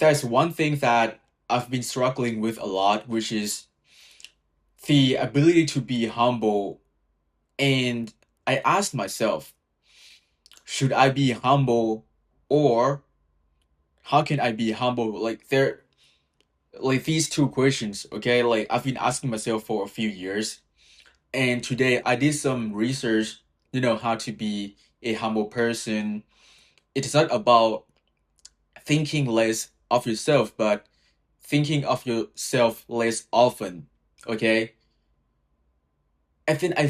there's one thing that I've been struggling with a lot, which is the ability to be humble. And I asked myself, should I be humble, or how can I be humble? Like these two questions, okay? Like I've been asking myself for a few years. And today I did some research, how to be a humble person. It's not about thinking less of yourself, but thinking of yourself less often, okay? And then I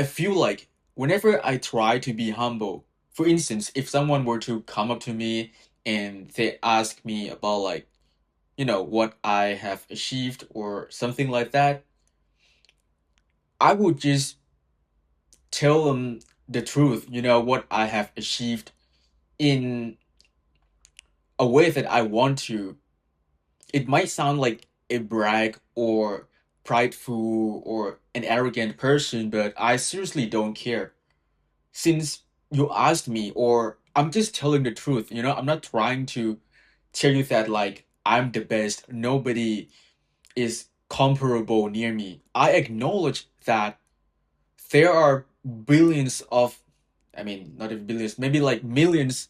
feel like whenever I try to be humble, for instance, if someone were to come up to me and they ask me about like, what I have achieved or something like that, I would just tell them the truth, what I have achieved in a way that I want to. It might sound like a brag or prideful or an arrogant person, but I seriously don't care. Since you asked me, or I'm just telling the truth, I'm not trying to tell you that like I'm the best, nobody is comparable near me. I acknowledge that there are billions of, I mean, not even billions, maybe like millions,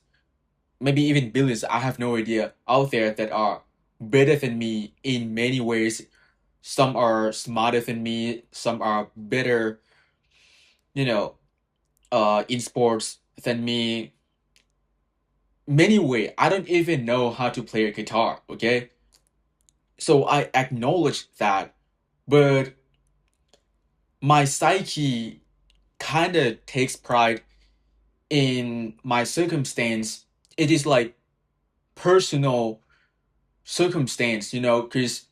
maybe even billions, I have no idea, out there that are better than me in many ways. Some are smarter than me, some are better, you know, in sports than me. Many way, I don't even know how to play a guitar, okay? So I acknowledge that, but my psyche kind of takes pride in my circumstance. It is like personal circumstance, because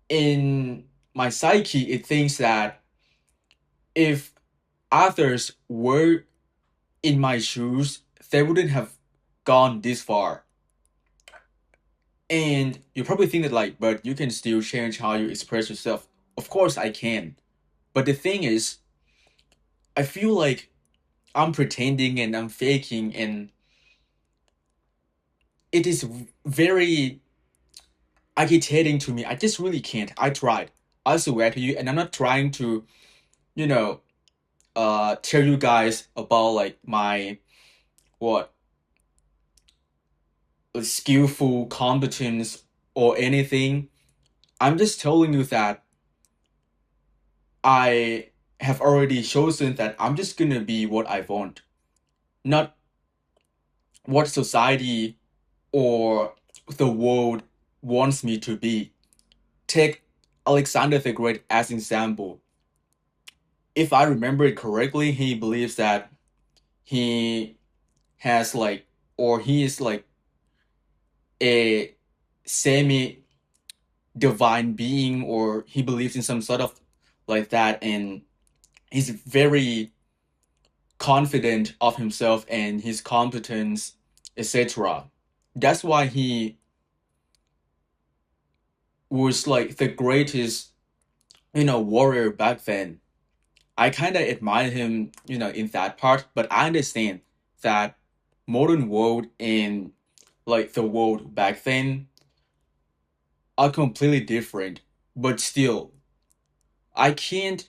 in my psyche, it thinks that if others were in my shoes, they wouldn't have gone this far. And you probably think that, like, but you can still change how you express yourself. Of course, I can. But the thing is, I feel like I'm pretending and I'm faking, and it is very agitating to me. I just really can't. I tried. I swear to you, and I'm not trying to, you know, tell you guys about like my what skillful competence or anything. I'm just telling you that I have already chosen that I'm just gonna be what I want, not what society or the world wants me to be. Take Alexander the Great as an example. If I remember it correctly, he believes that he has like, or he is like a semi divine being, or he believes in some sort of like that, and he's very confident of himself and his competence, etc. That's why he was like the greatest, warrior back then. I kind of admire him, in that part, but I understand that modern world and like the world back then are completely different. But still, I can't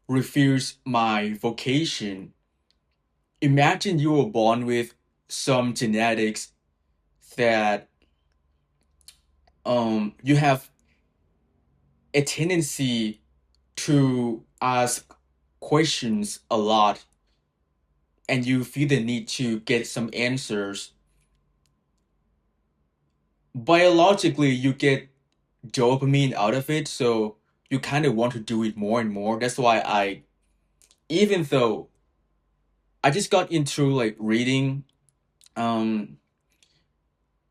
refuse my vocation. Imagine you were born with some genetics that you have a tendency to ask questions a lot, and you feel the need to get some answers. Biologically, you get dopamine out of it, so you kind of want to do it more and more. That's why even though I just got into like reading um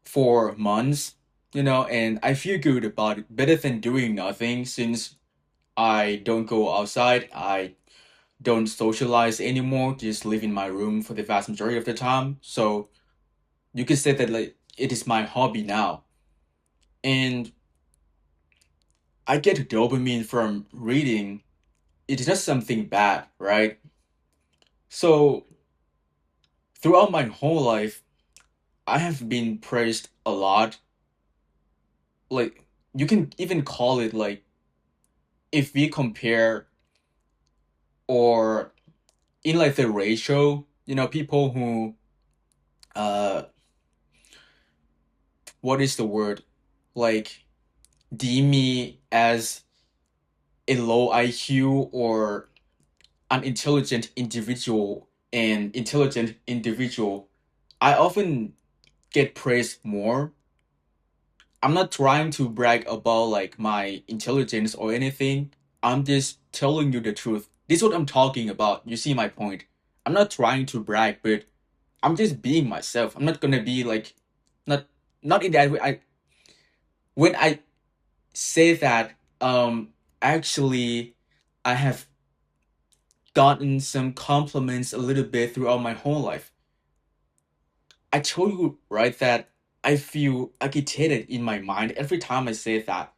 for months, and I feel good about it, better than doing nothing, since I don't go outside, I don't socialize anymore, just live in my room for the vast majority of the time. So you could say that like it is my hobby now. And I get dopamine from reading. It is not something bad, right? So throughout my whole life, I have been praised a lot. Like, you can even call it like, if we compare, or in like the ratio, people who, uh what is the word? Like, deem me as a low IQ or an intelligent individual, and intelligent individual, I often get praised more. I'm not trying to brag about like my intelligence or anything. I'm just telling you the truth. This is what I'm talking about. You see my point. I'm not trying to brag, but I'm just being myself. I'm not gonna be like, not not in that way. When I say that, actually, I have gotten some compliments a little bit throughout my whole life. I told you, right, that I feel agitated in my mind every time I say that.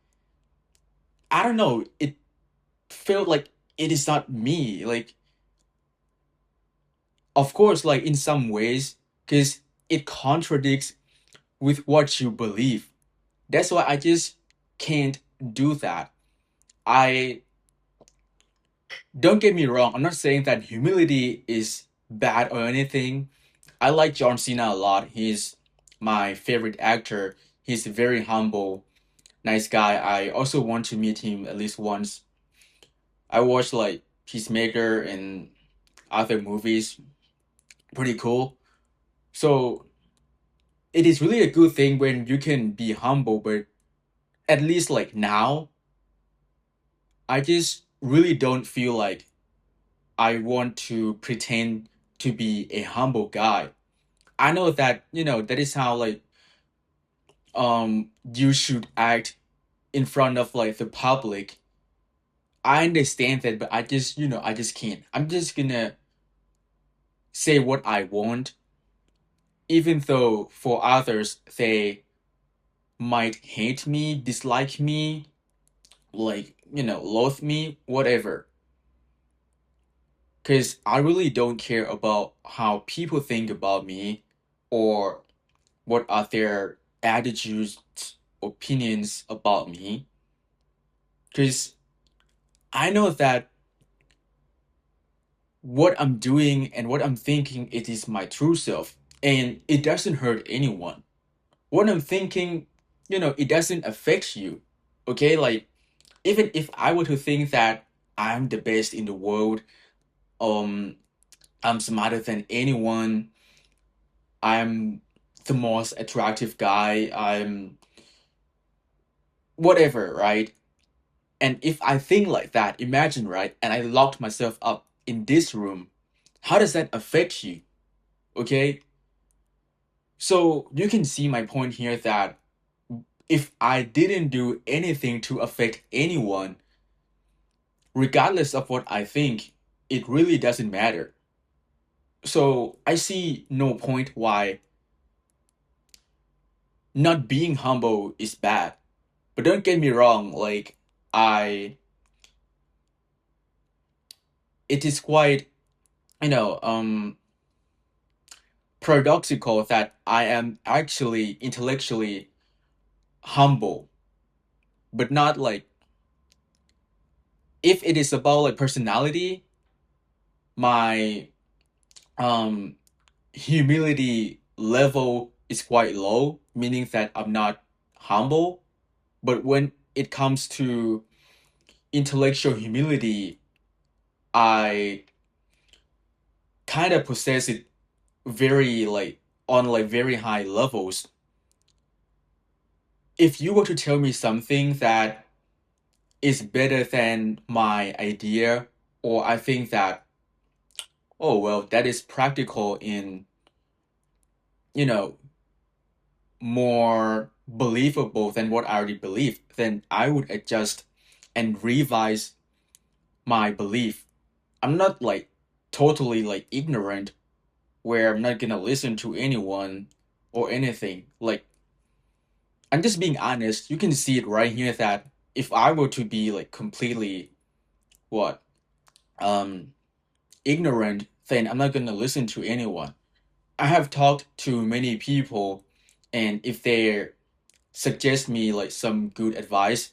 I don't know, it felt like it is not me. Like, of course, like in some ways, because it contradicts with what you believe. That's why I just can't do that. I Don't get me wrong, I'm not saying that humility is bad or anything. I like John Cena a lot. He's my favorite actor. He's very humble, nice guy. I also want to meet him at least once. I watched like Peacemaker and other movies. Pretty cool. So it is really a good thing when you can be humble, but at least like now, I just really don't feel like I want to pretend to be a humble guy. I know that, that is how like you should act in front of like the public. I understand that, but I just can't. I'm just gonna say what I want, even though for others they might hate me, dislike me, like, loathe me, whatever. Because I really don't care about how people think about me, or what are their attitudes, opinions about me. Because I know that what I'm doing and what I'm thinking, it is my true self, and it doesn't hurt anyone. What I'm thinking, it doesn't affect you. Okay? Like, even if I were to think that I'm the best in the world, um, I'm smarter than anyone, I'm the most attractive guy, I'm whatever, right? And if I think like that, imagine, right? And I locked myself up in this room, how does that affect you? Okay? So you can see my point here that if I didn't do anything to affect anyone, regardless of what I think, it really doesn't matter. So I see no point why not being humble is bad. But don't get me wrong, like, I it is quite, you know, paradoxical that I am actually intellectually humble, but not like, if it is about like personality, my um humility level is quite low, meaning that I'm not humble. But when it comes to intellectual humility, I kind of possess it very like on like very high levels. If you were to tell me something that is better than my idea, or I think that, oh well, that is practical in, you know, more believable than what I already believe, then I would adjust and revise my belief. I'm not like totally like ignorant, where I'm not gonna listen to anyone or anything. Like, I'm just being honest. You can see it right here that if I were to be like completely, um ignorant, then I'm not gonna listen to anyone. I have talked to many people, and if they suggest me like some good advice,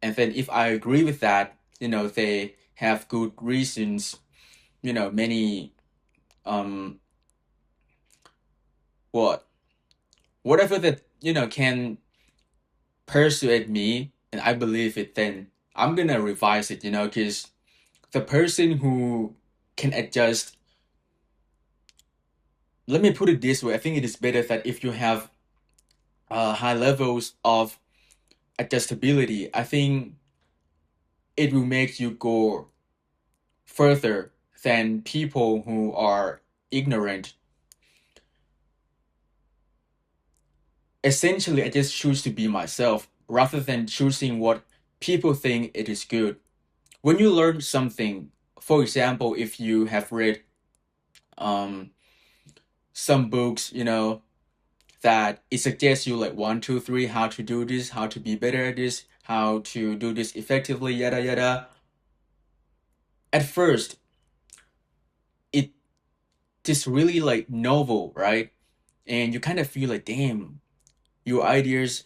and then if I agree with that, they have good reasons, many um what whatever that can persuade me, and I believe it, then I'm gonna revise it, because the person who can adjust, let me put it this way, I think it is better that if you have high levels of adjustability, I think it will make you go further than people who are ignorant. Essentially, I just choose to be myself rather than choosing what people think it is good. When you learn something, for example, if you have read um, some books, that it suggests you like one, two, three, how to do this, how to be better at this, how to do this effectively, yada yada. At first, it is really like novel, right? And you kind of feel like, damn, your ideas,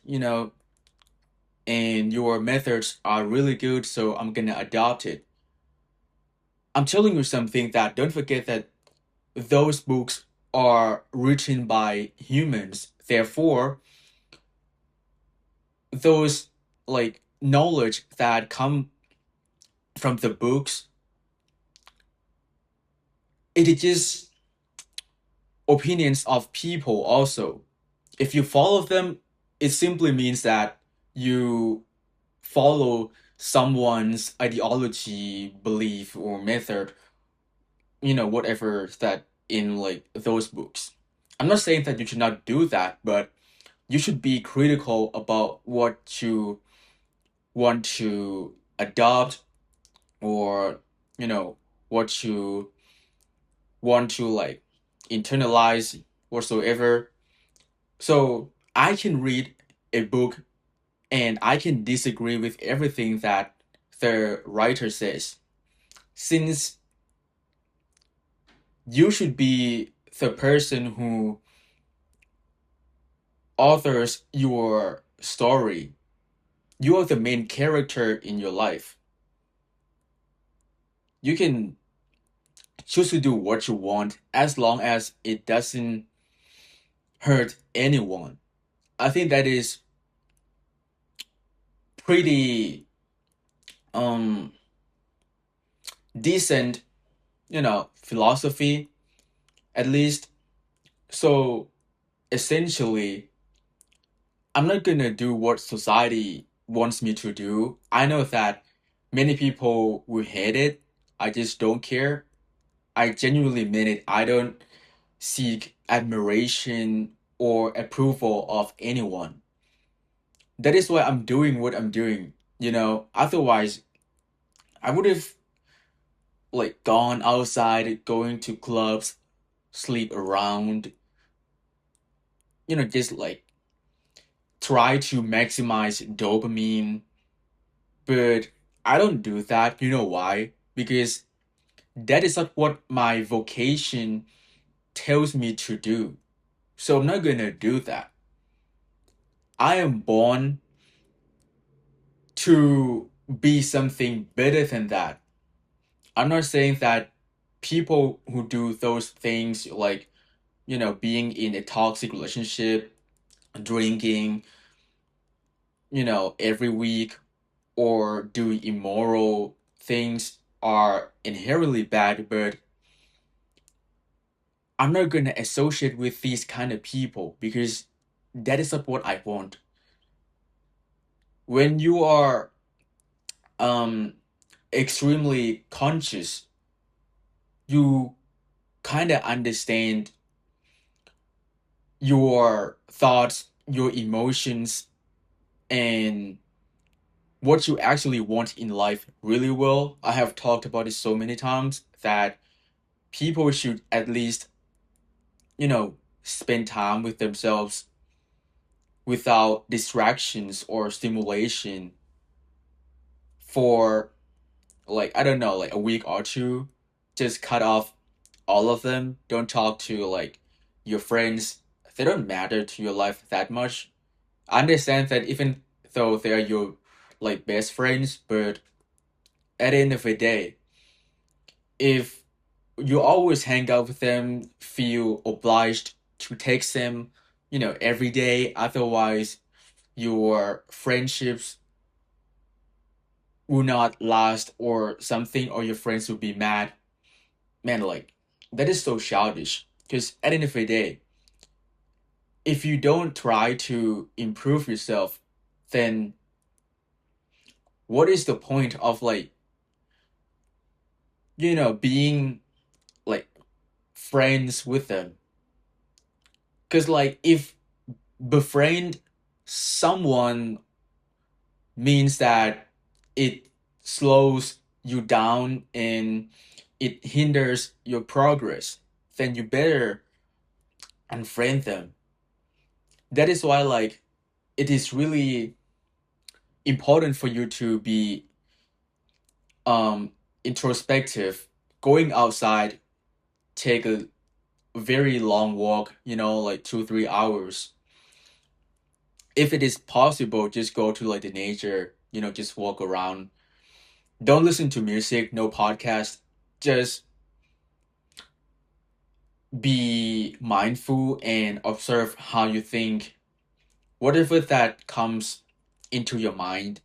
and your methods are really good, so I'm gonna adopt it. I'm telling you something that don't forget that those books are written by humans. Therefore, those like knowledge that come from the books, it is just opinions of people also. If you follow them, it simply means that you follow someone's ideology, belief, or method, whatever that in like those books. I'm not saying that you should not do that, but you should be critical about what you want to adopt, or what you want to like internalize whatsoever. So I can read a book and I can disagree with everything that the writer says, since you should be the person who authors your story. You are the main character in your life. You can choose to do what you want as long as it doesn't hurt anyone. I think that is pretty um decent, philosophy, at least. So essentially, I'm not gonna do what society wants me to do. I know that many people will hate it. I just don't care. I genuinely mean it. I don't seek admiration or approval of anyone. That is why I'm doing what I'm doing. Otherwise, I would have like gone outside, going to clubs, sleep around, just like try to maximize dopamine. But I don't do that. You know why? Because that is not what my vocation tells me to do. So I'm not gonna do that. I am born to be something better than that. I'm not saying that people who do those things, like, being in a toxic relationship, drinking, every week, or doing immoral things are inherently bad, but I'm not gonna associate with these kind of people because that is not what I want. When you are um extremely conscious, you kind of understand your thoughts, your emotions, and what you actually want in life really well. I have talked about it so many times that people should at least, spend time with themselves without distractions or stimulation for like, I don't know, like a week or two. Just cut off all of them. Don't talk to like your friends, they don't matter to your life that much. I understand that even though they are your like best friends, but at the end of the day, if you always hang out with them, feel obliged to text them, every day, otherwise your friendships will not last or something, or your friends will be mad. Man, like, that is so childish. Because at the end of the day, if you don't try to improve yourself, then what is the point of like, being like friends with them? Because like if befriend someone means that it slows you down and it hinders your progress, then you better unfriend them. That is why like it is really important for you to be um introspective, going outside, take a very long walk, like 2 3 hours. If it is possible, just go to like the nature, just walk around. Don't listen to music, no podcast. Just be mindful and observe how you think. Whatever that comes into your mind,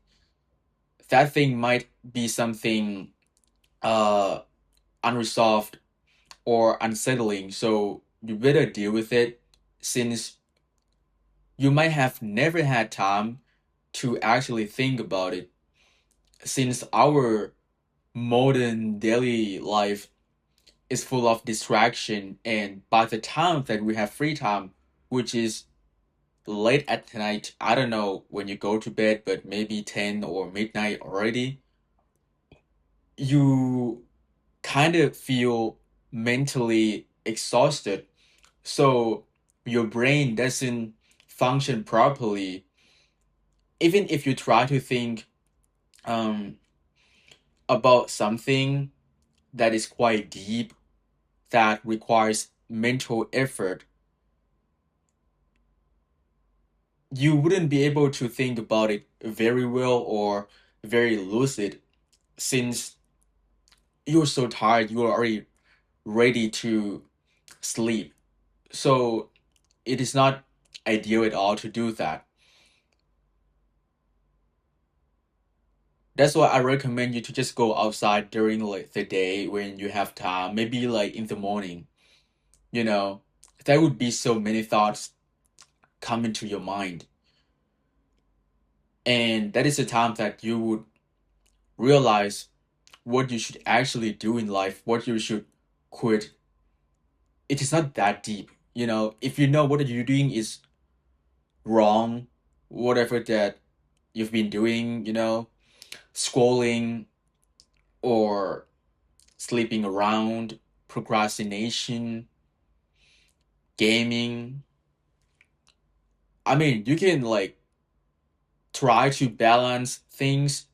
that thing might be something uh unresolved or unsettling. So you better deal with it, since you might have never had time to actually think about it, since our modern daily life is full of distraction, and by the time that we have free time, which is late at night, I don't know when you go to bed, but maybe 10 or midnight already, you kind of feel mentally exhausted. So your brain doesn't function properly. Even if you try to think um, about something that is quite deep, that requires mental effort, you wouldn't be able to think about it very well or very lucid, since you're so tired, you're already ready to sleep. So it is not ideal at all to do that. That's why I recommend you to just go outside during like the day when you have time, maybe like in the morning. You know, there would be so many thoughts come into your mind. And that is the time that you would realize what you should actually do in life, what you should quit. It is not that deep. If you know what you're doing is wrong, whatever that you've been doing, scrolling or sleeping around, procrastination, gaming. I mean, you can like try to balance things,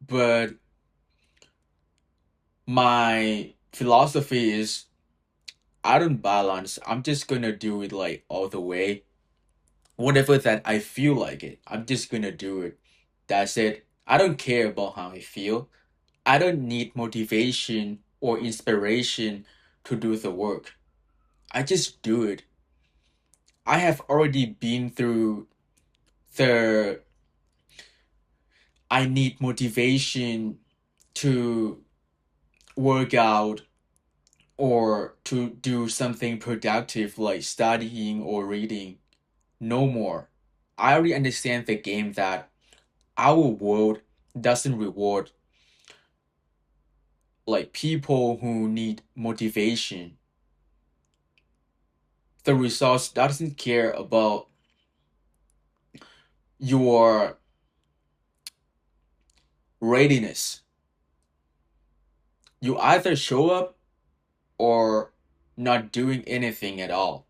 but my philosophy is I don't balance. I'm just gonna do it like all the way. Whatever that I feel like it, I'm just gonna do it. That's it. I don't care about how I feel. I don't need motivation or inspiration to do the work. I just do it. I have already been through the I need motivation to work out or to do something productive like studying or reading. No more. I already understand the game that our world doesn't reward like people who need motivation. The results doesn't care about your readiness. You either show up or not doing anything at all.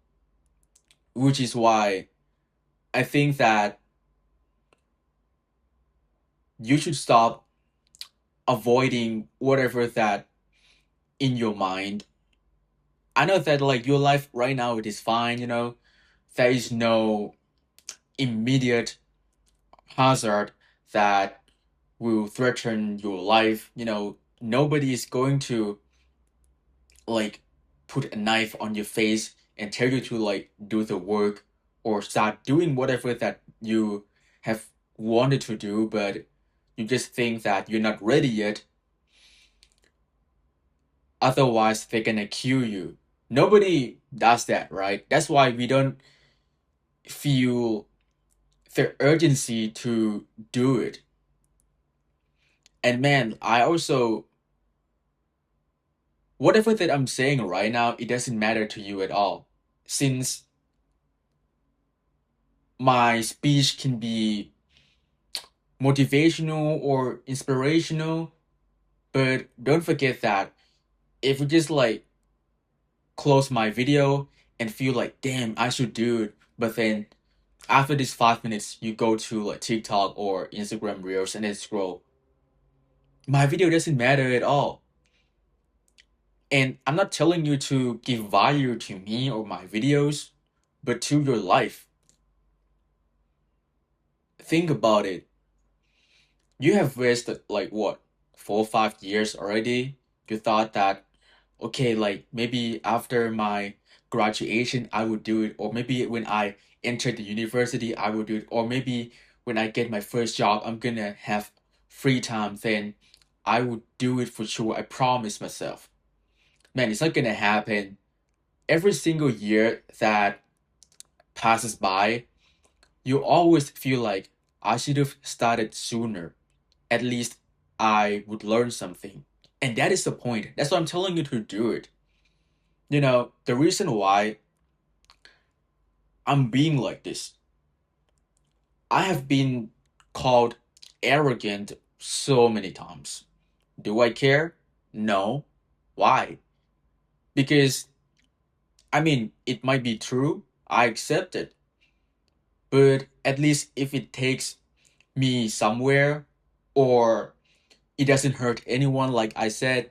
Which is why I think that you should stop avoiding whatever that in your mind I know that like your life right now it is fine, there is no immediate hazard that will threaten your life. Nobody is going to like put a knife on your face and tell you to like do the work or start doing whatever that you have wanted to do, but you just think that you're not ready yet. Otherwise, they're gonna kill you. Nobody does that, right? That's why we don't feel the urgency to do it. And man, I also, whatever that I'm saying right now, it doesn't matter to you at all. Since my speech can be motivational or inspirational, but don't forget that if you just like close my video and feel like, damn, I should do it, but then after these 5 minutes, you go to like TikTok or Instagram Reels and then scroll, my video doesn't matter at all. And I'm not telling you to give value to me or my videos, but to your life. Think about it. You have wasted like what, 4 or 5 years already? You thought that, okay, like maybe after my graduation, I would do it, or maybe when I enter the university, I will do it, or maybe when I get my first job, I'm gonna have free time, then I would do it for sure. I promise myself. Man, it's not gonna happen. Every single year that passes by, you always feel like I should have started sooner. At least I would learn something. And that is the point. That's why I'm telling you to do it. The reason why I'm being like this, I have been called arrogant so many times. Do I care? No. Why? Because, I mean, it might be true. I accept it. But at least if it takes me somewhere or it doesn't hurt anyone, like I said,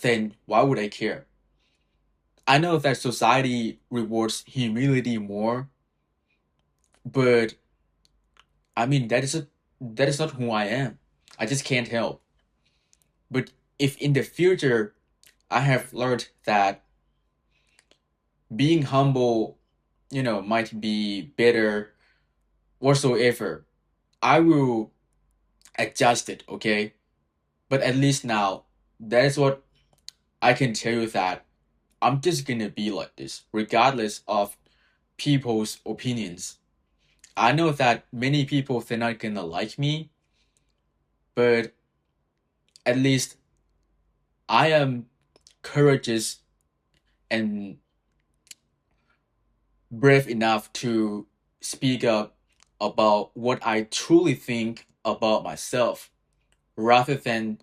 then why would I care? I know that society rewards humility more, but I mean that is not who I am. I just can't help. But if in the future I have learned that being humble, might be better whatsoever, I will adjust it, okay? But at least now, that is what I can tell you, that I'm just gonna be like this, regardless of people's opinions. I know that many people they're not gonna like me, but at least I am courageous and brave enough to speak up about what I truly think about myself, rather than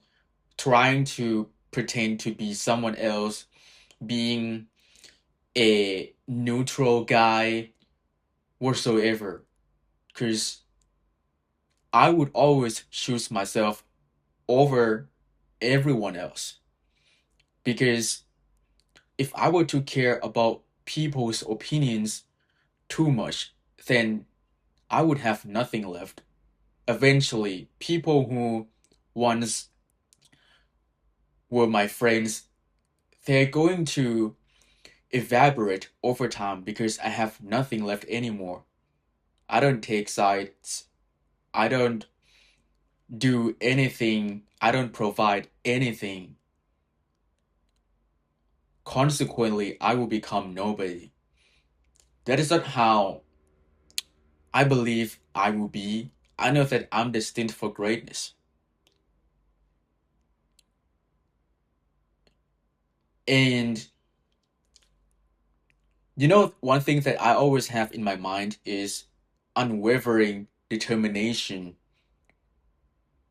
trying to pretend to be someone else, being a neutral guy whatsoever. Because I would always choose myself over everyone else. Because if I were to care about people's opinions too much, then I would have nothing left. Eventually, people who once were my friends, they're going to evaporate over time because I have nothing left anymore. I don't take sides. I don't do anything. I don't provide anything. Consequently, I will become nobody. That is not how I believe I will be. I know that I'm destined for greatness. And one thing that I always have in my mind is unwavering determination.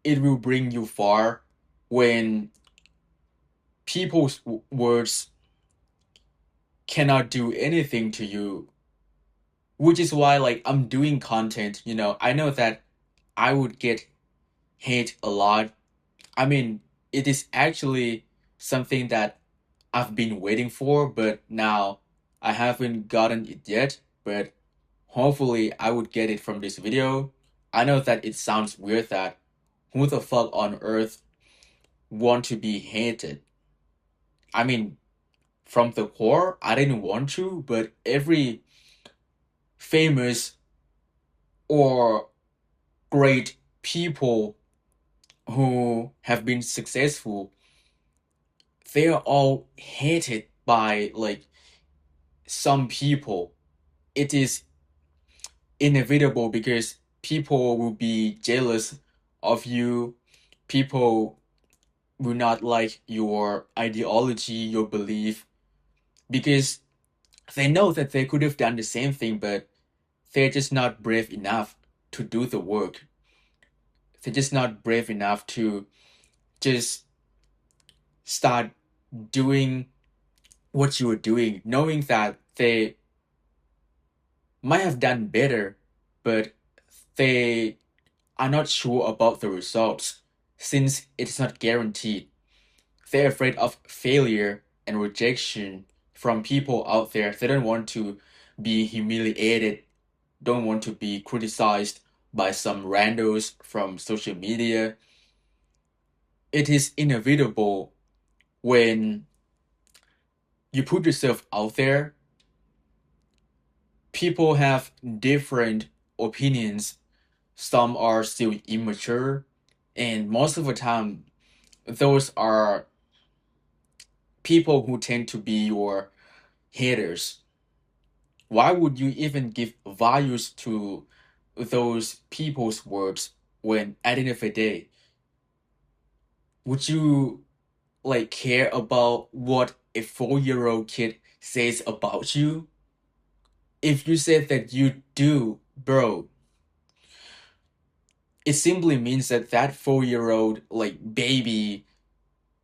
It will bring you far when people's words cannot do anything to you. Which is why, like, I'm doing content. I know that I would get hate a lot. I mean, it is actually something that I've been waiting for, but now I haven't gotten it yet. But hopefully, I would get it from this video. I know that it sounds weird that who the fuck on earth want to be hated? I mean, from the core, I didn't want to, but every famous or great people who have been successful, they are all hated by like some people. It is inevitable because people will be jealous of you. People will not like your ideology, your belief, because they know that they could have done the same thing, but they're just not brave enough to do the work. They're just not brave enough to just start doing what you were doing, knowing that they might have done better, but they are not sure about the results since it's not guaranteed. They're afraid of failure and rejection from people out there. They don't want to be humiliated, don't want to be criticized by some randos from social media. It is inevitable when you put yourself out there, people have different opinions. Some are still immature, and most of the time, those are people who tend to be your haters. Why would you even give values to those people's words when at the end of the day, would you like care about what a 4-year-old kid says about you? If you said that you do, bro, it simply means that that 4-year-old like baby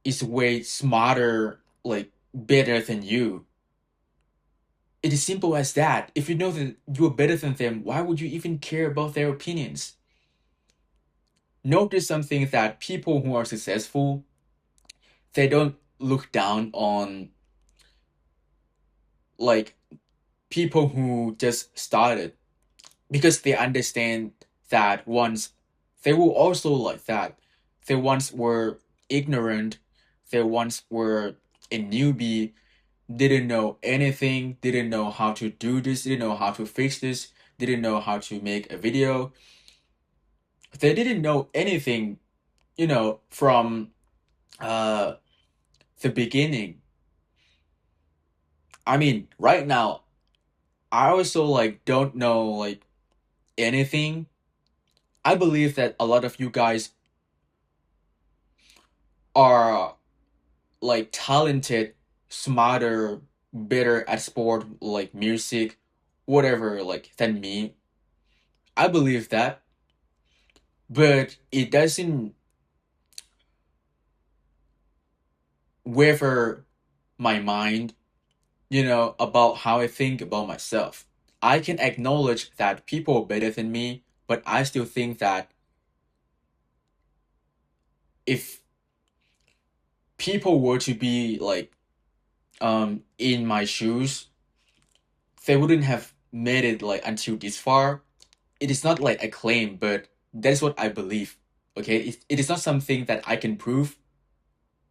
is way smarter, like better than you. It is simple as that. If you know that you're better than them, why would you even care about their opinions? Notice something that people who are successful, they don't look down on like people who just started because they understand that once they were also like that. They once were ignorant, they once were a newbie, didn't know anything, didn't know how to do this, didn't know how to fix this, didn't know how to make a video. They didn't know anything, from uh the beginning. I mean, right now, I also like don't know like anything. I believe that a lot of you guys are like talented, smarter, better at sport like music, whatever like than me. I believe that, but it doesn't waver my mind, about how I think about myself. I can acknowledge that people are better than me, but I still think that if people were to be like in my shoes, they wouldn't have made it like until this far. It is not like a claim, but that's what I believe. Okay, it is not something that I can prove,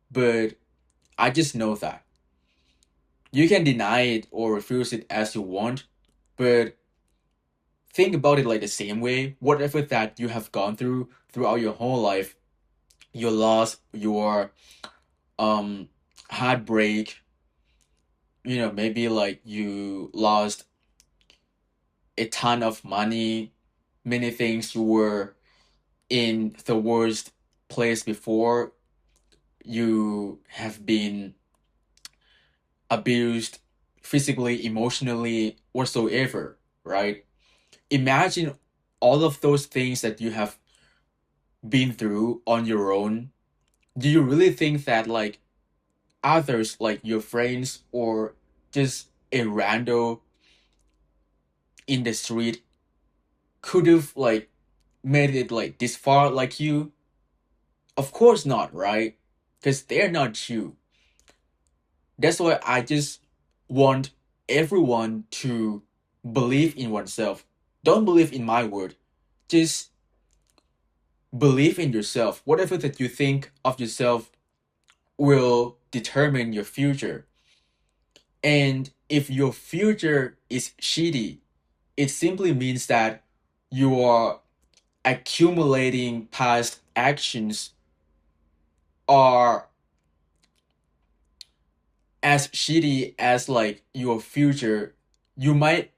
but I just know that. You can deny it or refuse it as you want, but think about it like the same way. Whatever that you have gone through throughout your whole life, your loss, your um heartbreak, maybe like you lost a ton of money, many things, you were in the worst place before, you have been abused physically, emotionally, whatsoever, right? Imagine all of those things that you have been through on your own. Do you really think that like others, like your friends or just a rando in the street, could have like made it like this far like you? Of course not, right? Because they're not you. That's why I just want everyone to believe in oneself. Don't believe in my word. Just believe in yourself. Whatever that you think of yourself will determine your future. And if your future is shitty, it simply means that you are accumulating past actions are as shitty as like your future. You might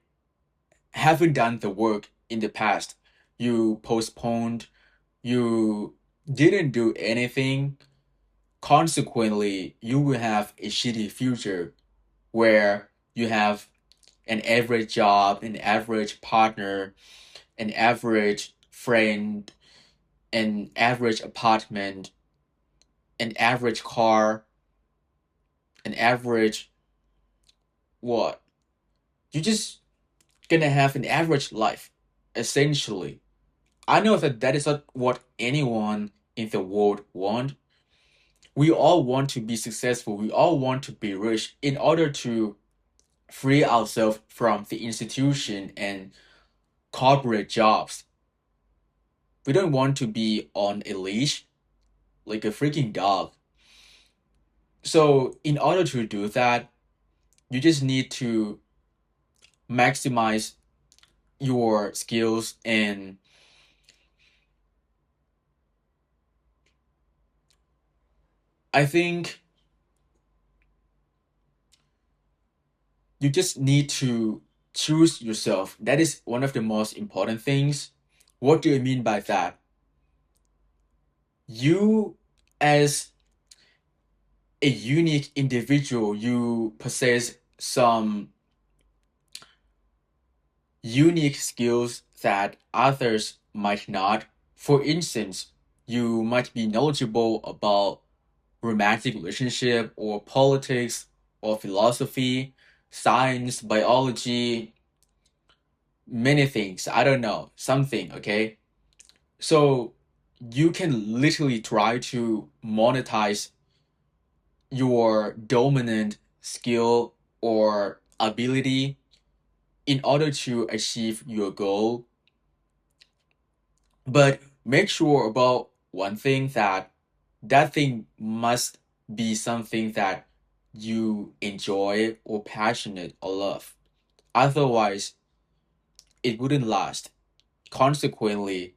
haven't done the work in the past. You postponed, you didn't do anything. Consequently, you will have a shitty future where you have an average job, an average partner, an average friend, an average apartment, an average car, an average what? You just gonna have an average life, essentially. I know that that is not what anyone in the world want. We all want to be successful. We all want to be rich in order to free ourselves from the institution and corporate jobs. We don't want to be on a leash like a freaking dog. So, in order to do that, you just need to maximize your skills, and I think you just need to choose yourself. That is one of the most important things. What do I mean by that? You, as a unique individual, you possess some unique skills that others might not. For instance, you might be knowledgeable about romantic relationship or politics or philosophy, science, biology, many things. I don't know, something, okay? So you can literally try to monetize your dominant skill or ability in order to achieve your goal. But make sure about one thing, that that thing must be something that you enjoy or passionate or love. Otherwise, it wouldn't last. Consequently,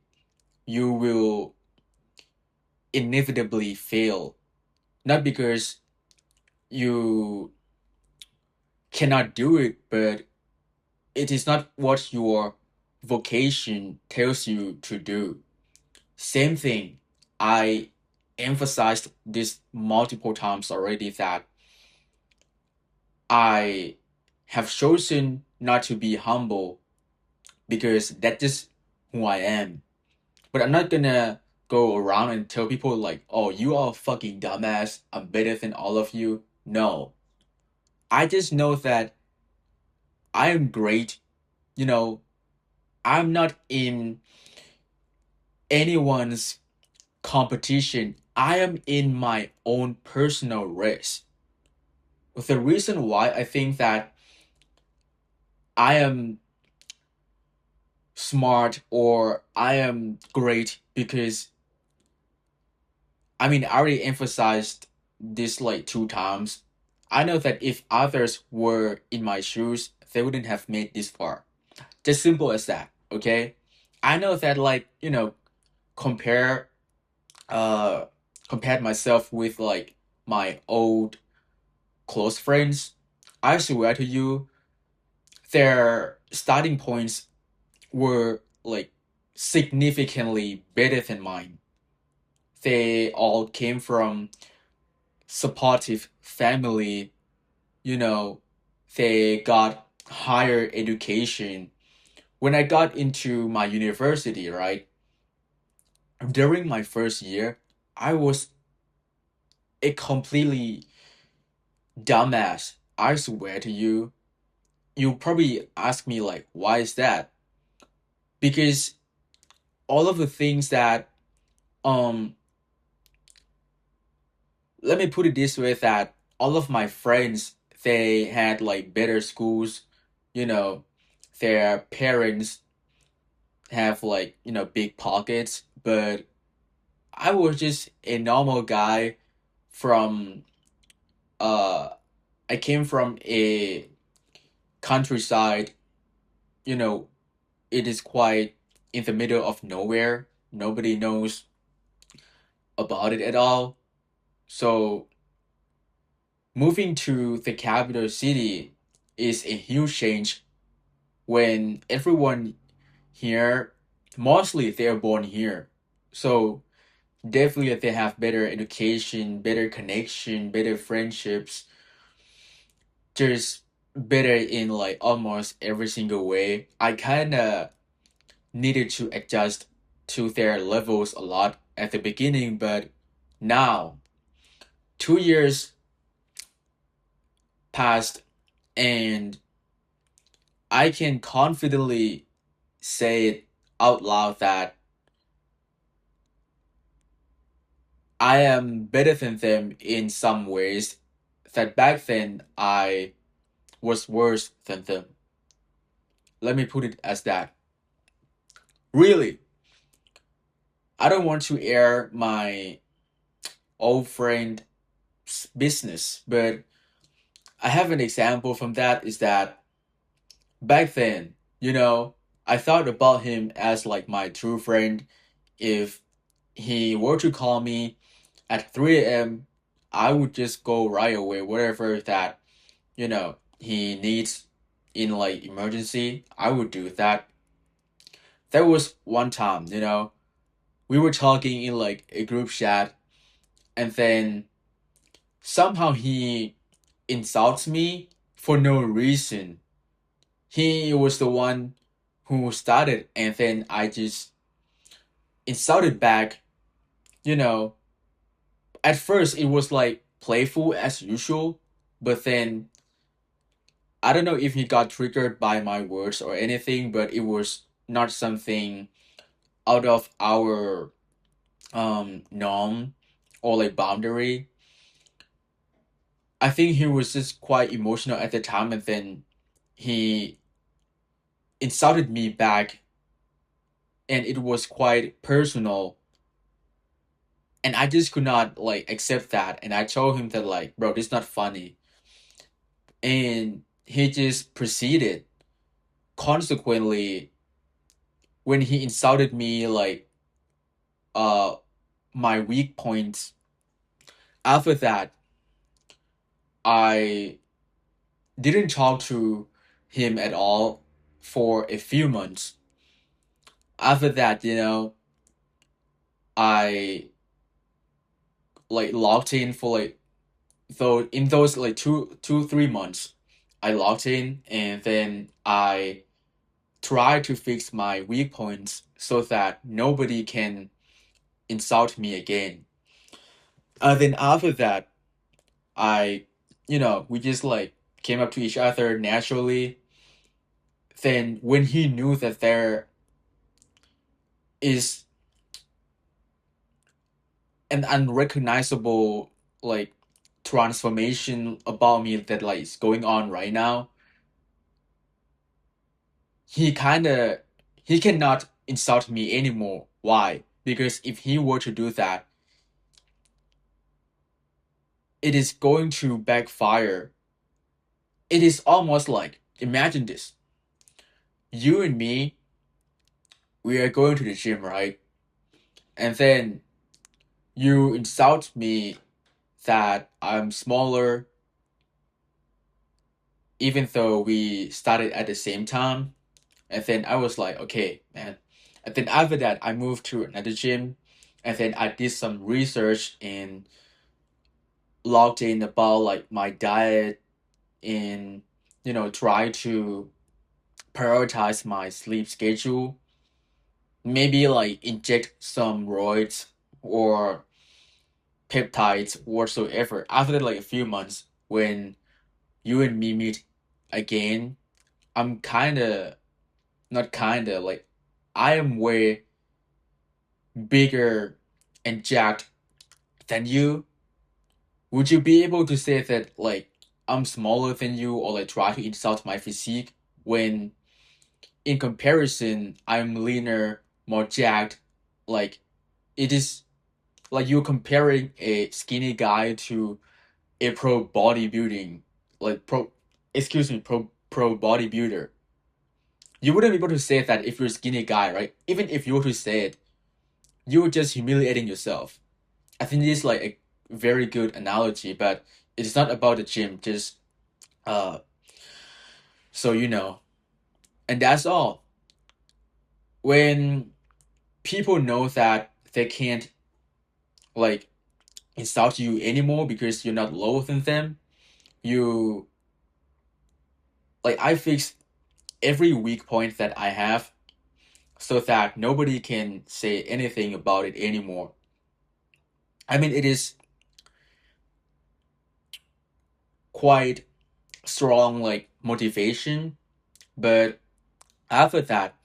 you will inevitably fail. Not because you cannot do it, but it is not what your vocation tells you to do. Same thing. I emphasized this multiple times already, that I have chosen not to be humble because that's just who I am. But I'm not gonna go around and tell people like, oh, you are a fucking dumbass, I'm better than all of you. No. I just know that I am great. You know, I'm not in anyone's competition. I am in my own personal race. The reason why I think that I am smart or I am great, because I mean, I already emphasized this like two times. I know that if others were in my shoes, they wouldn't have made this far. Just simple as that, okay? I know that, like, compare uh compared myself with like my old close friends. I swear to you, their starting points were like significantly better than mine. They all came from supportive family, you know, they got higher education. When I got into my university, right, during my first year, I was a completely dumbass. I swear to you. You probably ask me like, why is that? Because all of the things that um let me put it this way, that all of my friends, they had like better schools, you know, their parents have like, big pockets, but I was just a normal guy from uh I came from a countryside, you know, it is quite in the middle of nowhere. Nobody knows about it at all. So moving to the capital city is a huge change when everyone here, mostly they're born here. So definitely they have better education, better connection, better friendships, just better in like almost every single way. I kind of needed to adjust to their levels a lot at the beginning, but now 2 years passed and I can confidently say it out loud that I am better than them in some ways, that back then I was worse than them. Let me put it as that. Really, I don't want to air my old friend's business, but I have an example from that is that back then, I thought about him as like my true friend. If he were to call me at 3 a.m., I would just go right away, whatever that, he needs in like emergency, I would do that. There was one time, we were talking in like a group chat, and then somehow he insults me for no reason. He was the one who started, and then I just insulted back. You know, at first it was like playful as usual, but then I don't know if he got triggered by my words or anything, but it was not something out of our norm or like boundary. I think he was just quite emotional at the time, and then he insulted me back, and it was quite personal, and I just could not like accept that, and I told him that like, bro, this is not funny, and he just proceeded. Consequently, when he insulted me like uh my weak points, after that I didn't talk to him at all for a few months. After that, I like locked in for like, though in those like 3 months, I locked in, and then I try to fix my weak points so that nobody can insult me again. And then after that, I, we just like came up to each other naturally. Then when he knew that there is an unrecognizable like transformation about me that like is going on right now, he kind of he cannot insult me anymore. Why? Because if he were to do that, it is going to backfire. It is almost like, imagine this. You and me, we are going to the gym, right? And then you insult me that I'm smaller, even though we started at the same time. And then I was like, okay, man. And then after that, I moved to another gym. And then I did some research and logged in about like my diet and, try to prioritize my sleep schedule. Maybe like inject some roids or peptides whatsoever. After like a few months, when you and me meet again, I'm kinda, not kinda, like, I am way bigger and jacked than you. would you be able to say that like I'm smaller than you or like try to insult my physique when in comparison I'm leaner, more jacked? Like it is like you're comparing a skinny guy to a pro bodybuilding like pro bodybuilder. You wouldn't be able to say that if you're a skinny guy, right? Even if you were to say it, you're just humiliating yourself. I think this is like a very good analogy, but it's not about the gym, just uh so you know. And that's all. When people know that they can't like insult you anymore because you're not lower than them, you like I fix every weak point that I have so that nobody can say anything about it anymore. I mean, it is quite strong like motivation, but after that,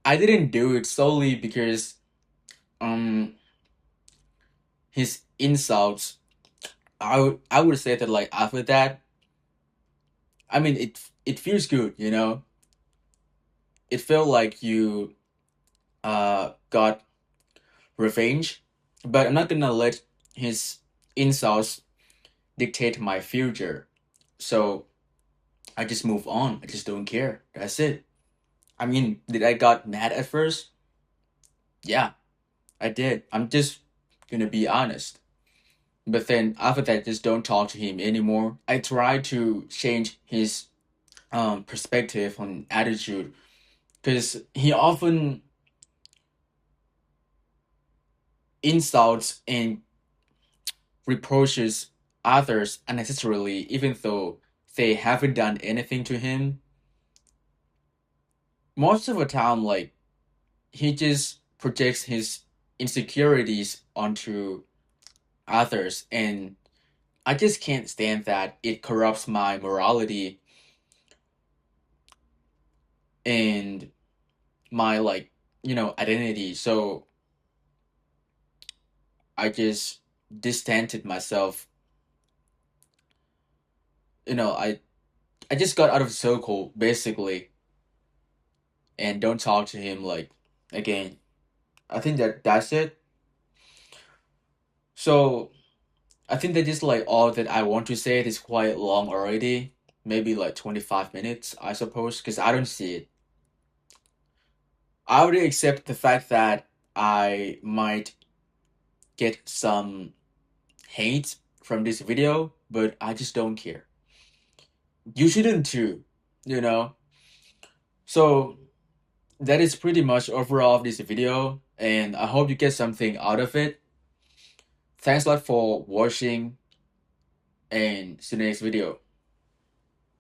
I didn't do it solely because um his insults. I would say that like after that, I mean it feels good, you know. It felt like you got revenge, but I'm not gonna let his insults dictate my future. So I just move on. I just don't care. That's it. I mean, did I got mad at first? Yeah, I did. I'm just gonna be honest. But then after that, just don't talk to him anymore. I try to change his perspective on attitude because he often insults and reproaches others unnecessarily, even though they haven't done anything to him. Most of the time, like he just projects his insecurities onto others, and I just can't stand that. It corrupts my morality and my like identity. So I just distanced myself. I just got out of the circle basically and don't talk to him like again. I think that's it. So I think that is like all that I want to say. It is quite long already. Maybe like 25 minutes, I suppose, because I don't see it. I would accept the fact that I might get some hate from this video, but I just don't care. You shouldn't too, you know? So that is pretty much overall of this video, and I hope you get something out of it. Thanks a lot for watching, and see you next video.